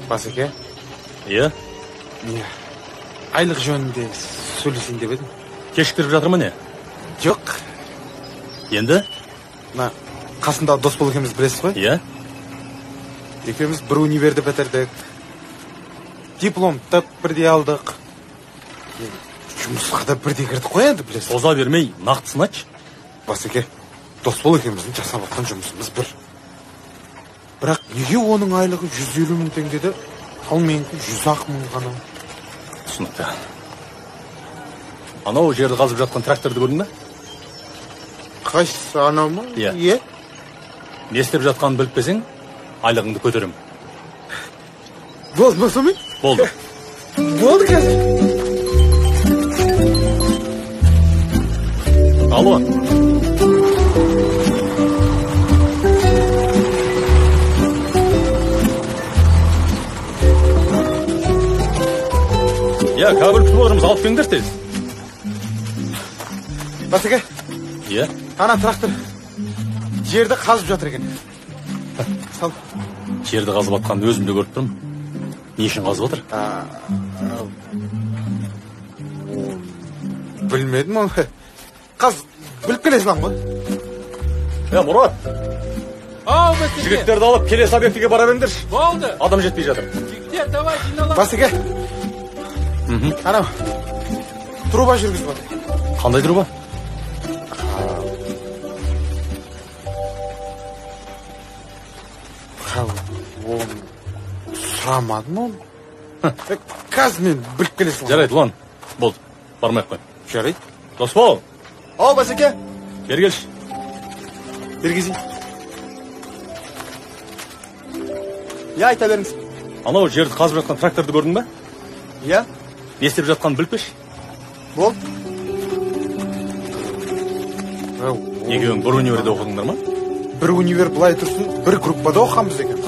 Басеке? Иә? Иә. Айлық жөнінде сөйлесейін деп едім. Кешіктіріп жатыр ма не? Жоқ. Енді? Мына қасында Досбол екеуміз білесіз ғой? Иә? Екеуміз бір универді бітірдік. Дипломды бірдей алдық. Жұмысқа да бірдей кірдік қой енді, білесіз. Соза бермей, нақтысын айтшы. Басеке, Досбол екеуміздің жасап жатқан жұмысымыз бір. Бірақ неге оның айлығы 150 мың теңгеді, ал менікі 100 мың ғана? Түсінікті. Анау жерді қазып жатқан тракторды көрдің бе? Қайсысы, анау ма? Иә. Иә. Не істеп жатқанын біліп келсең, айлығыңды көтерем. Болды ма сонымен? Болды. Болды қазір. Алло. Иә, кабель күтіп отырмыз, алып келіңдер тез. Басеке, Иә? ана трактор жерді қазып жатыр екен. Сал. Жерді қазып атқанын өзім де көріп тұрмын. Не үшін қазып отыр? Білмедім оны. Қаз, біліп келесің ғой. Мұрат, Ау, Басеке. жігіттерді алып келесі объектіге бара беріңдерші. Болды. Адам жетпей жатыр. Жігіттер, давай жиналып. Басеке, анау труба жүргізіп отыр. Қандай труба? Оны сұрамадым оны. Қазір мен біліп келесің. Жарайды, ұлан. Болды, бармай-ақ қой. Жарайды. Досбол, Ау, Басеке, бері келші. бергізейін. Иә, айта беріңіз. Анау жерді қазып жатқан тракторды көрдің бе? Иә, Не істеп жатқанын біліп пеш? бол. Екеуің бір универде оқыдыңдар ма? Бір универ былай тұрсын, бір группада оқығанбыз екен.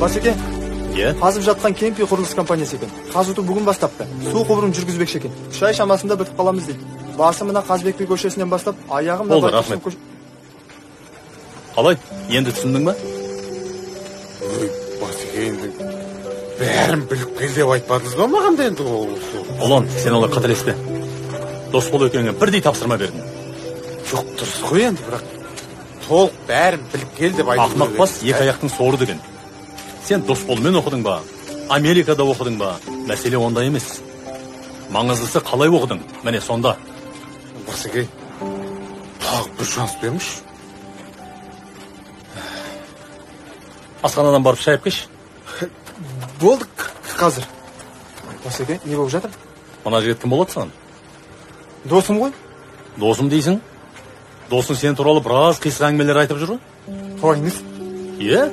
Басеке, Иә? қазып жатқан кемпи құрылыс компаниясы екен. Қазуды бүгін бастапты. Су құбырын жүргізбекші екен. 3 ай шамасында бітіп қаламыз дейді. Басы мына Қазбек би көшесінен бастап, аяғы мына Болды, Байтұрсынов рахмет. Қалай? Енді түсіндің ба? Ой, Басеке, енді бәрін біліп кел деп айтпадыңыз ба маған да енді ол? Ұлан, сен олай қателеспе. Досбол екеуіңе бірдей тапсырма бердім. Жоқ, дұрыс қой енді, бірақ толық бәрін біліп кел деп айтып. Ақымақ бас екі аяқтың соры деген. Сен Досболмен оқыдың ба? Америкада оқыдың ба? Мәселе онда емес. Маңыздысы қалай оқыдың? Міне сонда. Басеке, тағы бір шанс беріңізші. Асханадан барып шай кеш. Болды қазір. Басеке, не болып жатыр? Мына жігіт кім болады саған? Досым ғой. Досым дейсің? Досың сен туралы біраз қисық әңгімелер айтып жүр ғой? Қойыңыз. Иә?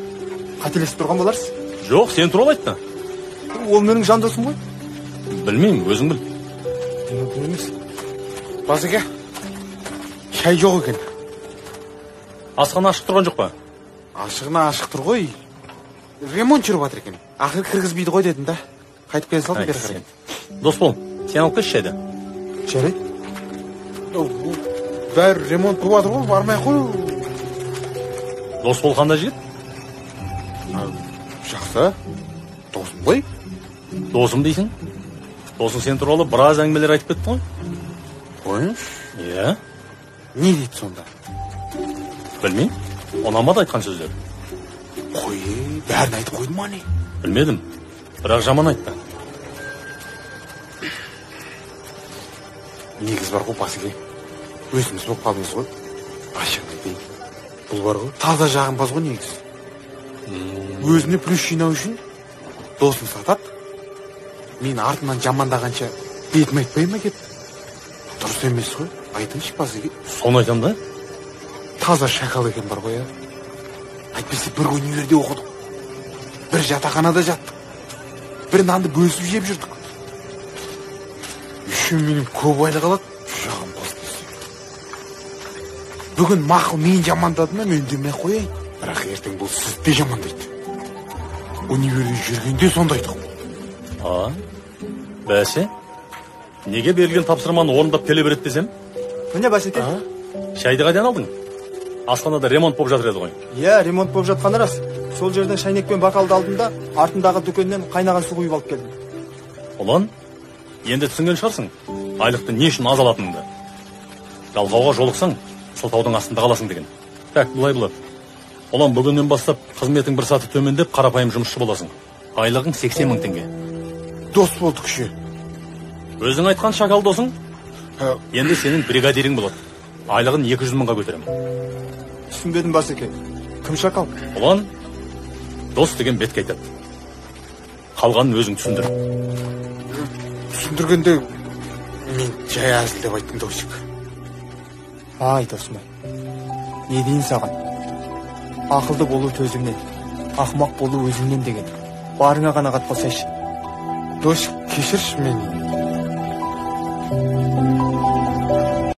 Қателесіп тұрған боларсыз. Жоқ, сен туралы айтты. Ол менің жан досым ғой. Білмеймін, өзің біл. Мүмкін емес. Басеке, шай жоқ екен. Асхана ашық тұрған жоқ па? Ашығына ашық тұр ғой. Ремонт жүріп жатыр екен. Ақыр кіргізбейді ғой дедім да. Қайтып келе салдым бері қарай. Досбол, сен алып келші шайды. Жарайды. Бәрі ремонт болып жатыр ғой, бармай қой. Досбол қандай жігіт? Жақсы. Досым ғой. Досым дейсің? Досың сен туралы біраз әңгімелер айтып кетті ғой? Қойыңыз. Иә? Не дейді сонда? Білмеймін. Ұнамады айтқан сөздер. Қой, бәрін айтып қойды ма не? Білмедім. Бірақ жаман айтты. Негіз бар ғой, Басеке. Өзіміз болып қалдыңыз ғой. Ашығын айтайын. Бұл бар ғой, таза жағымпаз ғой негіз. Өзіне плюс жинау үшін досын сатады. Мен артынан жамандағанша бетім айтпай ма кеп? Дұрыс емес қой. Айтыңызшы, Басеке. Соны айтам да? Таза шакал екен бар ғой, Әйтпесе бір универде оқыдық. Бір жатақханада жаттық. Бір нанды бөлісіп жеп жүрдік. Үшін менің көп айлық алады. Жағым қостысы. Бүгін мақыл мен жамандады ма, мен демей қояйын. Бірақ ертең бұл сізді де жамандайды. универде жүргенде сондайды ғой. Бәсе, неге берілген тапсырманы орындап келе береді десем? Міне Басеке. Шайды қайдан алдың? Асханада ремонт болып жатыр еді ғой. Иә, ремонт болып жатқаны рас. Сол жерден шайнек пен бақалды алдым да, артындағы дүкеннен қайнаған су құйып алып келдім. Ұлан, енді түсінген шығарсың, айлықты не үшін аз алатыныңды. Жалғауға жолықсаң, сылтаудың астында қаласың деген. Так, бұлай болады. Ұлан, бүгіннен бастап қызметің бір саты төмендеп, қарапайым жұмысшы боласың. Айлығың 80 мың теңге. Дос болдық ше. Өзің айтқан шакал досың? Енді сенің бригадирің болады. Айлығын 200 мыңға көтеремін. Түсінбедім Басеке. Кім шакал? Ұлан, дос деген бетке айтады. Қалғанын өзің түсіндір. Түсіндіргенде мен жай әзілдеп айттым Досик. Ай, досым ай. Не дейін саған? Ақылды болу төзімнен, ақмақ болу өзіңнен деген. Барыңа қанағат болсайшы. Досик, кешірші мені.